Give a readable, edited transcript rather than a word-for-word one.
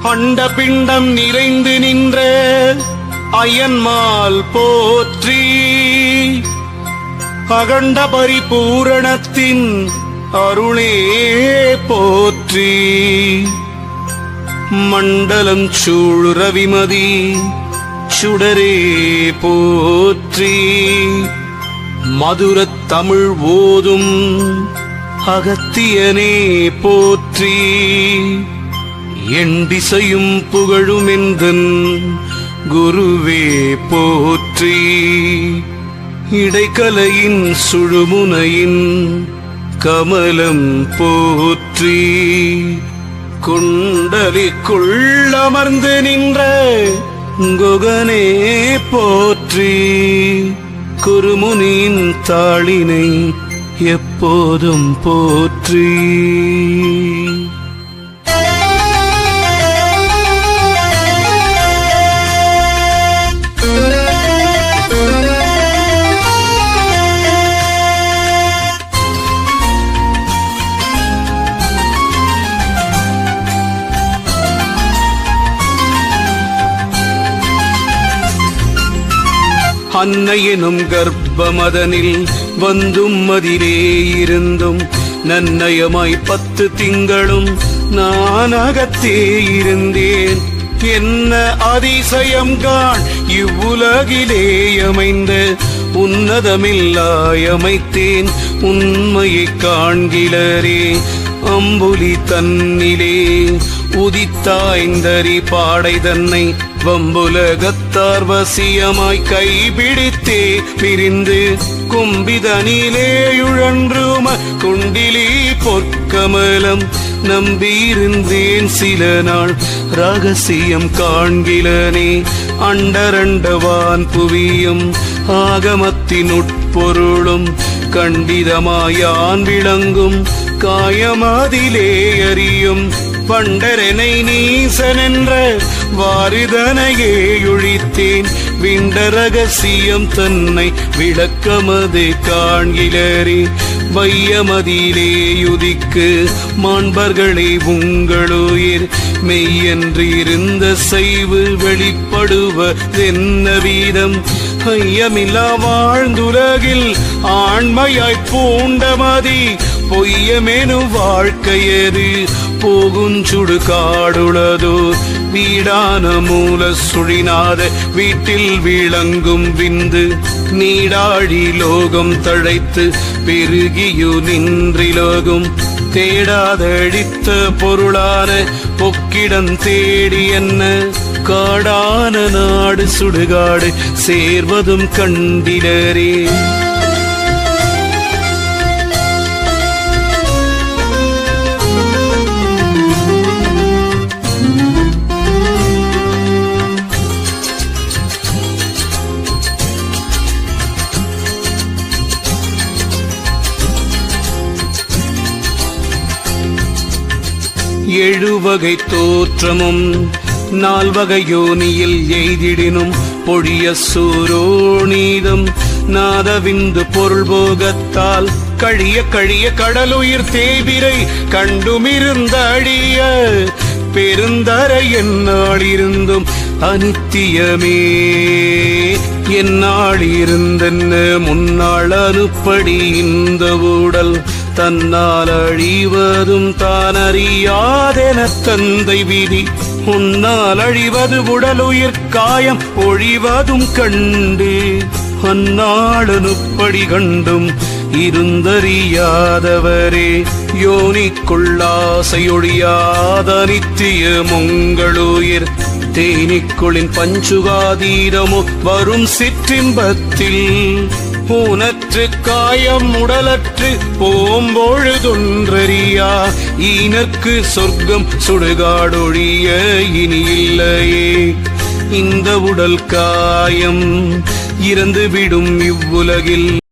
அண்ட பிண்டம் நிறைந்து நின்ற அயன்மால் போற்றி. அகண்ட பரிபூரணத்தின் அருளே போற்றி. மண்டலம் சூழ் ரவிமதி சுடரே போற்றி. மதுரத் தமிழ் ஓதும் அகத்தியனே போற்றி. என் திசையும் புகழுமெந்தன் குருவே போற்றி. இடைக்கலையின் சுழுமுனையின் கமலம் போற்றி. குண்டலிக்குள் அமர்ந்து நின்ற குகனே போற்றி. குருமுனியின் தாளினை எப்போதும் போற்றி. அன்னையெனும் கர்ப்பமதனில் வந்தும் அதிலே இருந்தும் நன்னயமாய் 10 திங்களும் நான் அகத்தே இருந்தேன். என்ன அதிசயம் காண் இவ்வுலகிலே அமைந்த உன்னதமில்லாயமைத்தேன் உண்மையை காண்கிலரே. அம்புலி தன்னிலே உதித்தாய்ந்தரி பாடை தன்னை வம்புலகத்தார் வசியமாய் கைபிடித்தே பிரிந்து கும்பிதனிலே உழன்றும குண்டிலி பொற்கமலம் நம்பியிருந்தேன் சில நாள் ரகசியம் காண்கிலனே. அண்டரண்டவான் புவியும் ஆகமத்தின் உட்பொருளும் கண்டிதமாயான் விளங்கும் காயமாதிலே அறியும் பண்டரனை நீசனென்ற வாரிதனையே ஒழித்தேன். விண்ட ரகசியம் தன்னை விளக்கமது காண்கிலரே. வையமதிலே யுதிக்கு மாண்பர்களே உங்களுயிர் மெய்யன்று இருந்த செய்வு வெளிப்படுவதென்ன வீதம். ஐயமில்லா வாழ்ந்துலகில் ஆண்மையாய் பூண்டமதி பொய்யமெனு வாழ்க்கையது போகுஞ்சுடு காடுளதோ. வீடான மூல சுழிநாத வீட்டில் விளங்கும் விந்து நீடாழி லோகம் தழைத்து பெருகியு நின்றிலோகும். தேடாதழித்த பொருளான பொக்கிடம் தேடி என்ன காடான நாடு சுடுகாடு சேர்வதும் கண்டிலரே. எழுவகை தோற்றமும் 4 வகை யோனியில் எய்திடினும் பொழிய சூரோணீதம் நாதவிந்து பொருள் போகத்தால் கழிய கழிய கடலுயிர் தேய்பிரை கண்டுமிருந்த அழிய பெருந்தரை என்னாளிருந்தும் அனித்தியமே. என்னாளிருந்தென்ன முன்னாள் அனுப்படி இந்த ஊடல் தன்னால் அழிவதும் தான் அறியாதென தந்தை விதி. உன்னால் அழிவது உடலுயிர் காயம் ஒழிவதும் கண்டு அந்நாளனுப்படி கண்டும் இருந்தறியாதவரே. யோனிக்குள்ளாசையொழியாத நித்தியம் உங்களுயிர் தேனிக்குளின் பஞ்சுகாதீரமோ வரும் சிற்றின்பத்தில் பூனற்று காயம் உடலற்று போம்பொழுதொன்றறியா ஈனற்கு சொர்க்கம் சுடுகாடொழிய இனி இல்லையே. இந்த உடல் காயம் இறந்துவிடும் இவ்வுலகில்